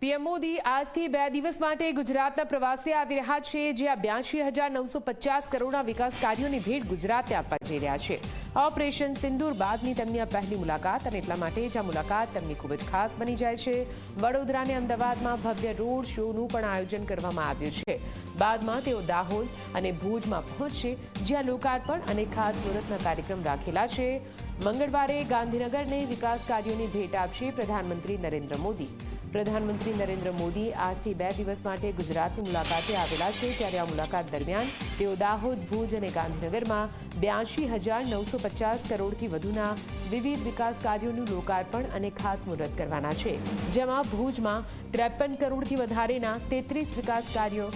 PM Modi આજથી 2 દિવસ માટે ગુજરાતના પ્રવાસે આવી રહ્યા છે, જ્યાં 82,950 કરોડના વિકાસ કાર્યોની ભેટ ગુજરાતને આપવા જઈ રહ્યા છે। ઓપરેશન સિંદૂર બાદની તેમની આ પહેલી મુલાકાત, અને એટલા માટે જ આ મુલાકાત તેમની ખૂબ જ ખાસ બની જાય છે। વડોદરા અને અમદાવાદમાં ભવ્ય રોડ શોનું પણ આયોજન કરવામાં આવ્યું છે। બાદમાં તેઓ દાહોદ અને ભુજમાં પહોંચશે, જ્યાં લોકાર્પણ અને ખાતમુહૂર્તના કાર્યક્રમ રાખેલા છે। મંગળવારે ગાંધીનગરને વિકાસ કાર્યોની ભેટ આપશે પ્રધાનમંત્રી નરેન્દ્ર મોદી। પ્રધાનમંત્રી નરેન્દ્ર મોદી આજથી 2 દિવસ માટે ગુજરાતની મુલાકાતે આવેલા છે, ત્યારે આ મુલાકાત દરમિયાન તેઓ દાહોદ, ભુજ અને ગાંધીનગરમાં 82,950 કરોડથી વધુના વિવિધ વિકાસ કાર્યોનું લોકાર્પણ અને ખાતમુહૂર્ત કરવાના છે, જેમાં ભુજમાં 53 કરોડથી વધારેના 33 વિકાસ કાર્યો,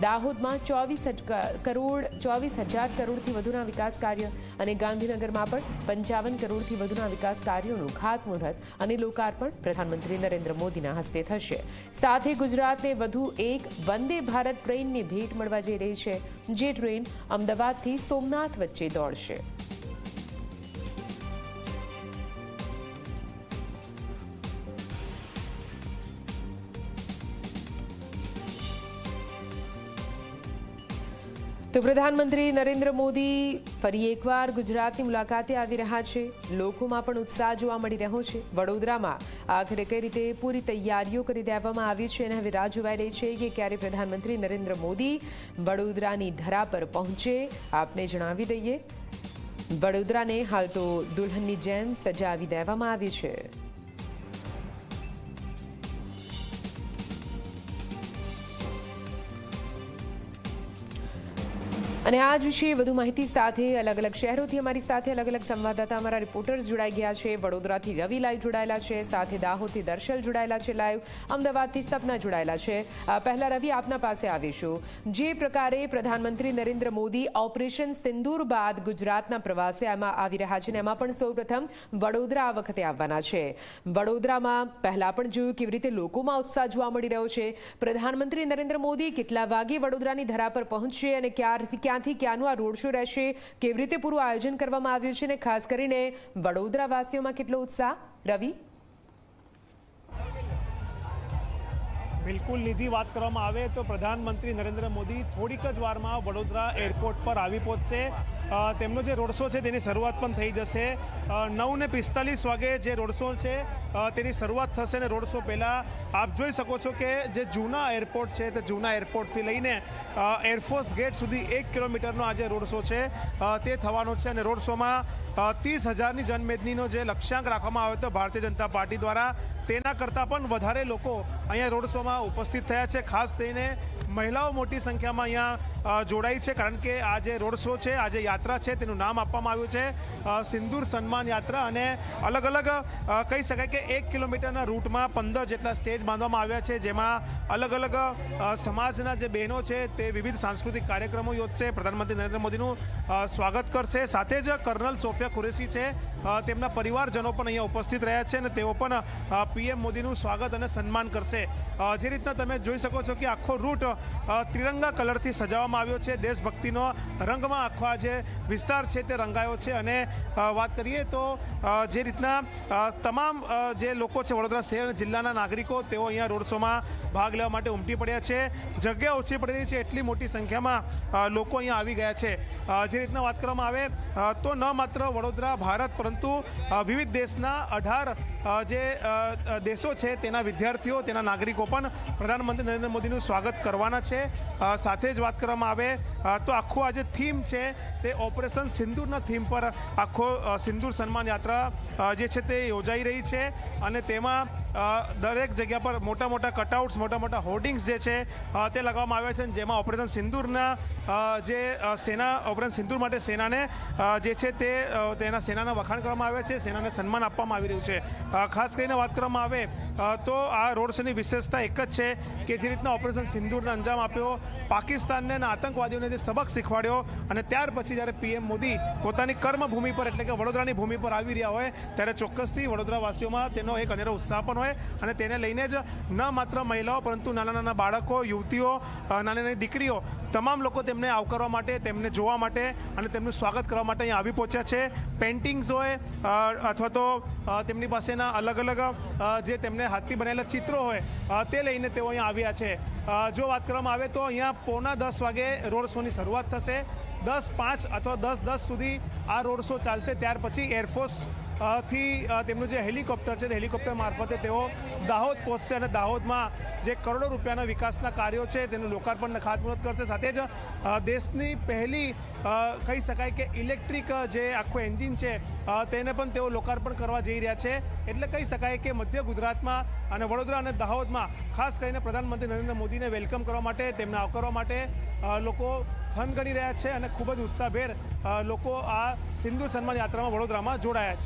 દાહોદમાં 24,000 કરોડથી વધુના વિકાસ કાર્ય અને ગાંધીનગરમાં પણ 55 કરોડથી વધુના વિકાસ કાર્યોનું ખાતમુહૂર્ત અને લોકાર્પણ પ્રધાનમંત્રી નરેન્દ્ર મોદીના હસ્તે થશે। સાથે ગુજરાતને વધુ એક વંદે ભારત ટ્રેનની ભેટ મળવા જઈ રહી છે, જે ટ્રેન અમદાવાદથી સોમનાથ વચ્ચે દોડશે। તો પ્રધાનમંત્રી નરેન્દ્ર મોદી ફરી એકવાર ગુજરાતની મુલાકાતે આવી રહ્યા છે। લોકોમાં પણ ઉત્સાહ જોવા મળી રહ્યો છે। વડોદરામાં આખરે કઈ રીતે પૂરી તૈયારીઓ કરી દેવામાં આવી છે, અને હવે રાહ જોવાઈ રહી છે કે ક્યારે પ્રધાનમંત્રી નરેન્દ્ર મોદી વડોદરાની ધરા પર પહોંચે। આપને જણાવી દઈએ, વડોદરાને હાલ તો દુલ્હનની જેમ સજાવી દેવામાં આવી છે। અને આજ વિશે વધુ માહિતી સાથે અલગ અલગ શહેરોથી અમારી સાથે અલગ અલગ સંવાદદાતા, અમારા રિપોર્ટર્સ જોડાઈ ગયા છે। વડોદરાથી રવિ લાઈવ જોડાયેલા છે, સાથે દાહોદથી દર્શલ જોડાયેલા છે લાઈવ, અમદાવાદથી સપના જોડાયેલા છે। પહેલા રવિ, આપના પાસે આવીશું। જે પ્રકારે પ્રધાનમંત્રી નરેન્દ્ર મોદી ઓપરેશન સિંદૂર બાદ ગુજરાતના પ્રવાસે આવી રહ્યા છે, ને એમાં પણ સૌપ્રથમ વડોદરા આ વખતે આવવાના છે। વડોદરામાં પહેલા પણ જોયું કેવી રીતે લોકોમાં ઉત્સાહ જોવા મળી રહ્યો છે। પ્રધાનમંત્રી નરેન્દ્ર મોદી કેટલા વાગે વડોદરાની ધરા પર પહોંચશે અને ક્યાંથી ક્યાંનું આ રોડ શો રહેશે, કેવી રીતે પૂરું આયોજન કરવામાં આવ્યું છે, અને ખાસ કરીને વડોદરા વાસીઓમાં કેટલો ઉત્સાહ? રવિ, બિલકુલ નિધિ, વાત કરવામાં આવે તો પ્રધાનમંત્રી નરેન્દ્ર મોદી થોડીક જ વારમાં વડોદરા એરપોર્ટ પર આવી પહોંચશે। તેમનો જે રોડ શો છે તેની શરૂઆત પણ થઈ જશે। 9:45 વાગે જે રોડ શો છે તેની શરૂઆત થશે, અને રોડ શો પહેલાં આપ જોઈ શકો છો કે જે જૂના એરપોર્ટ છે તે જૂના એરપોર્ટથી લઈને એરફોર્સ ગેટ સુધી 1 કિલોમીટરનો આ જે રોડ શો છે તે થવાનો છે। અને રોડ શોમાં 30,000ની જનમેદનીનો જે લક્ષ્યાંક રાખવામાં આવ્યો હતો ભારતીય જનતા પાર્ટી દ્વારા, તેના કરતાં પણ વધારે લોકો અહીંયા રોડ શોમાં ઉપસ્થિત થયા છે। ખાસ કરીને મહિલાઓ મોટી સંખ્યામાં અહીંયા જોડાઈ છે, કારણ કે આ જે રોડ શો છે, આ જે યાત્રા છે તેનું નામ આપવામાં આવ્યું છે સિંદૂર સન્માન યાત્રા। અને અલગ અલગ કહી શકાય કે 1 કિલોમીટરના રૂટમાં 15 જેટલા સ્ટેજ બાંધવામાં આવ્યા છે, જેમાં અલગ અલગ સમાજના જે બહેનો છે તે વિવિધ સાંસ્કૃતિક કાર્યક્રમો યોજશે, પ્રધાનમંત્રી નરેન્દ્ર મોદીનું સ્વાગત કરશે। સાથે જ કર્નલ સોફિયા કુરેશી છે, તેમના પરિવારજનો પણ અહીંયા ઉપસ્થિત રહ્યા છે, અને તેઓ પણ પીએમ મોદીનું સ્વાગત અને સન્માન કરશે। જે રીતના તમે જોઈ શકો છો કે આખો રૂટ ત્રિરંગા કલરથી સજાવવામાં આવ્યો છે, દેશભક્તિનો રંગમાં આખો આ જે વિસ્તાર છે તે રંગાયો છે। અને વાત કરીએ તો જે રીતના તમામ જે લોકો છે, વડોદરા શહેર અને જિલ્લાના નાગરિકો, તેઓ અહીંયા રોડ શોમાં ભાગ લેવા માટે ઉમટી પડ્યા છે। જગ્યા ઓછી પડી રહી છે, એટલી મોટી સંખ્યામાં લોકો અહીંયા આવી ગયા છે। જે રીતના વાત કરવામાં આવે તો ન માત્ર વડોદરા, ભારત, પરંતુ વિવિધ દેશના 18 જે દેશો છે તેના વિદ્યાર્થીઓ, તેના નાગરિકો પણ પ્રધાનમંત્રી નરેન્દ્ર મોદીનું સ્વાગત કરવાના છે। સાથે જ વાત કરવામાં આવે તો આખો આ જે થીમ છે તે ઓપરેશન સિંદૂરના થીમ પર આખો સિંદૂર સન્માન યાત્રા જે છે તે યોજાઈ રહી છે, અને તેમાં દરેક જગ્યા પર મોટા મોટા કટઆઉટ્સ, મોટા મોટા હોર્ડિંગ્સ જે છે તે લગાવવામાં આવ્યા છે, જેમાં ઓપરેશન સિંદૂરના જે સેના, ઓપરેશન સિંદૂર માટે સેનાને જે છે તેના સેનાના વખાણ કરવામાં આવ્યા છે, સેનાને સન્માન આપવામાં આવી રહ્યું છે। ખાસ કરીને વાત કરવામાં આવે તો આ રોડ શોની વિશેષતા એક જ છે કે જે રીતના ઓપરેશન સિંદૂરના અંજામ આપ્યો, પાકિસ્તાનને અને આતંકવાદીઓને જે સબક શીખવાડ્યો, અને ત્યાર પછી જ્યારે પીએમ મોદી પોતાની કર્મભૂમિ પર એટલે કે વડોદરાની ભૂમિ પર આવી રહ્યા હોય ત્યારે ચોક્કસથી વડોદરાવાસીઓમાં તેનો એક અનેરો ઉત્સાહ પણ હોય, અને તેને લઈને જ ન માત્ર મહિલાઓ પરંતુ નાના નાના બાળકો, યુવતીઓ, નાની નાની દીકરીઓ, તમામ લોકો તેમને આવકારવા માટે, તેમને જોવા માટે અને તેમનું સ્વાગત કરવા માટે અહીંયા આવી પહોંચ્યા છે. પેઇન્ટિંગ્સ હોય અથવા તો તેમની પાસેના અલગ અલગ જે તેમને હાથથી બનેલા ચિત્રો હોય તે લઈને તેઓ અહીંયા આવ્યા છે. જો વાત કરવામાં આવે તો અહીંયા 9:45 વાગે રોડ શોની શરૂઆત થશે. 10:05 અથવા 10:10 સુધી આ રોડ શો ચાલશે. ત્યાર પછી એરફોર્સ થી તેમનું જે હેલિકોપ્ટર છે તે હેલિકોપ્ટર મારફતે તેઓ દાહોદ પહોંચશે અને દાહોદમાં જે કરોડો રૂપિયાના વિકાસના કાર્યો છે તેનું લોકાર્પણ અને ખાતમુહૂર્ત કરશે. સાથે જ દેશની પહેલી કહી શકાય કે ઇલેક્ટ્રિક જે આખું એન્જિન છે તેને પણ તેઓ લોકાર્પણ કરવા જઈ રહ્યા છે. એટલે કહી શકાય કે મધ્ય ગુજરાતમાં અને વડોદરા અને દાહોદમાં ખાસ કરીને પ્રધાનમંત્રી નરેન્દ્ર મોદીને વેલકમ કરવા માટે, તેમને આવકારવા માટે લોકો થનગની રહ્યા છે અને ખૂબ જ ઉત્સાહભેર લોકો આ સિંદૂર સન્માન યાત્રામાં વડોદરામાં જોડાયા છે.